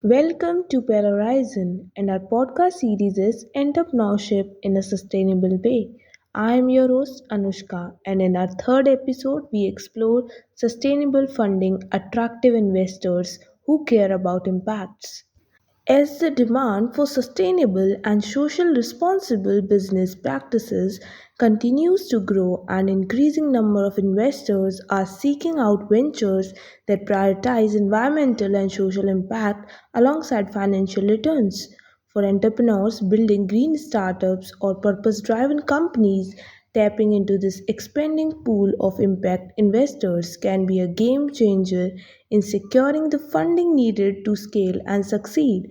Welcome to Pahal Horizon, and our podcast series is Entrepreneurship in a Sustainable Way. I am your host Anushka, and in our third episode, we explore sustainable funding, attractive investors who care about impacts. As the demand for sustainable and social responsible business practices continues to grow, an increasing number of investors are seeking out ventures that prioritize environmental and social impact alongside financial returns. For entrepreneurs building green startups or purpose driven companies, tapping into this expanding pool of impact investors can be a game changer in securing the funding needed to scale and succeed.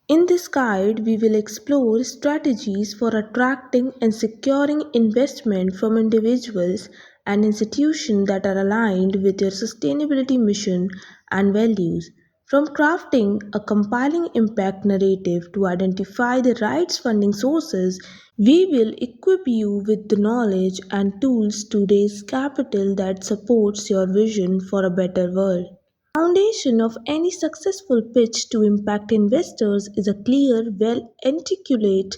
In this guide, we will explore strategies for attracting and securing investment from individuals and institutions that are aligned with your sustainability mission and values. From crafting a compelling impact narrative to identify the right funding sources, we will equip you with the knowledge and tools to raise capital that supports your vision for a better world. Foundation of any successful pitch to impact investors is a clear, well articulate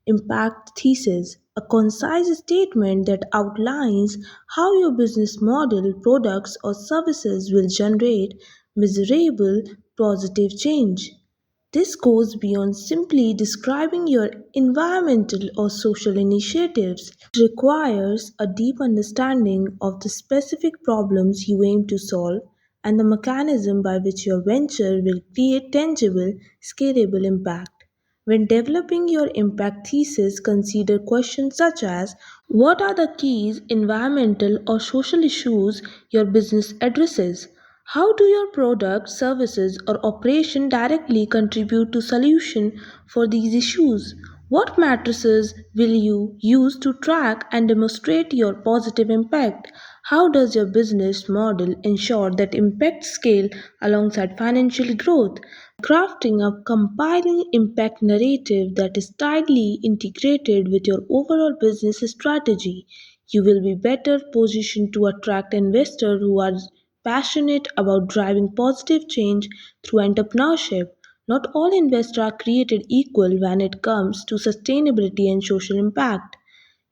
impact thesis, a concise statement that outlines how your business model, products, or services will generate measurable positive change. This goes beyond simply describing your environmental or social initiatives. It requires a deep understanding of the specific problems you aim to solve and the mechanism by which your venture will create tangible, scalable impact. When developing your impact thesis, consider questions such as: what are the key environmental or social issues your business addresses? How do your products, services, or operation directly contribute to solution for these issues? What matrices will you use to track and demonstrate your positive impact? How does your business model ensure that impact scale alongside financial growth? Crafting a compelling impact narrative that is tightly integrated with your overall business strategy, you will be better positioned to attract investors who are passionate about driving positive change through entrepreneurship. Not all investors are created equal when it comes to sustainability and social impact.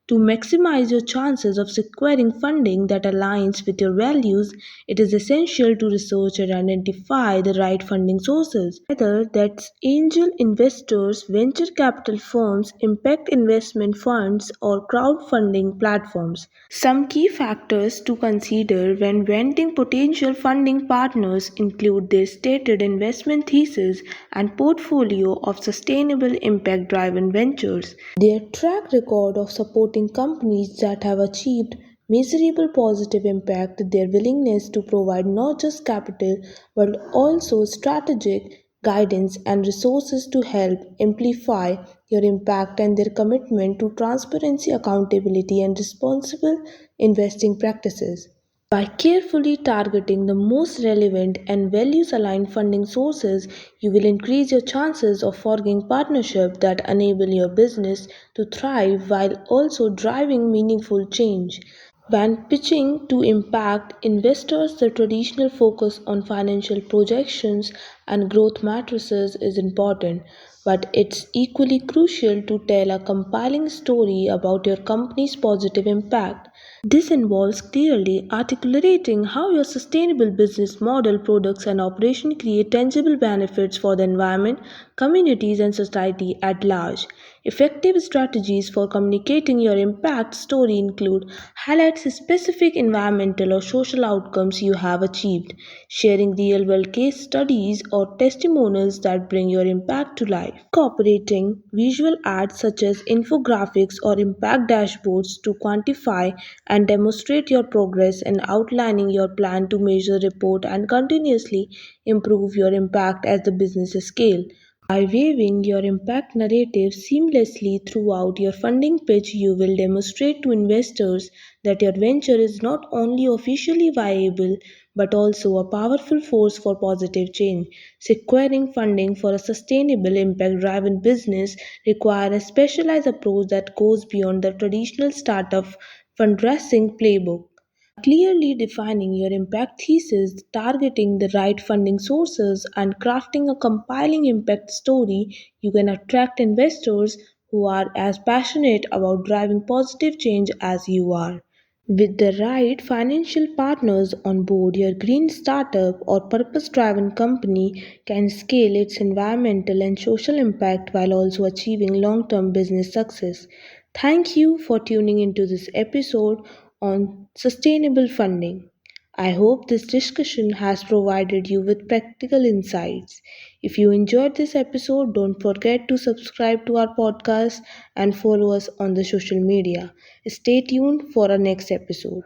To maximize your chances of securing funding that aligns with your values, it is essential to research and identify the right funding sources, whether that's angel investors, venture capital firms, impact investment funds, or crowdfunding platforms. Some key factors to consider when vetting potential funding partners include their stated investment thesis and portfolio of sustainable impact driven ventures, their track record of supporting companies that have achieved measurable positive impact, their willingness to provide not just capital but also strategic guidance and resources to help amplify your impact, and their commitment to transparency, accountability, and responsible investing practices. By carefully targeting the most relevant and values aligned funding sources, you will increase your chances of forging partnerships that enable your business to thrive while also driving meaningful change. When pitching to impact investors, the traditional focus on financial projections and growth matrices is important, but it's equally crucial to tell a compelling story about your company's positive impact. This involves clearly articulating how your sustainable business model, products, and operation create tangible benefits for the environment, communities, and society at large. Effective strategies for communicating your impact story include highlights specific environmental or social outcomes you have achieved, sharing real-world case studies or testimonials that bring your impact to life, incorporating visual ads such as infographics or impact dashboards to quantify and demonstrate your progress, and outlining your plan to measure, report, and continuously improve your impact as the business scale. By weaving your impact narrative seamlessly throughout your funding pitch, you will demonstrate to investors that your venture is not only officially viable but also a powerful force for positive change. Securing funding for a sustainable, impact driven business requires a specialized approach that goes beyond the traditional startup fundraising playbook. Clearly defining your impact thesis, targeting the right funding sources, and crafting a compelling impact story, you can attract investors who are as passionate about driving positive change as you are. With the right financial partners on board, your green startup or purpose driven company can scale its environmental and social impact while also achieving long term business success. Thank you for tuning into this episode on sustainable funding. I hope this discussion has provided you with practical insights. If you enjoyed this episode, don't forget to subscribe to our podcast and follow us on the social media. Stay tuned for our next episode.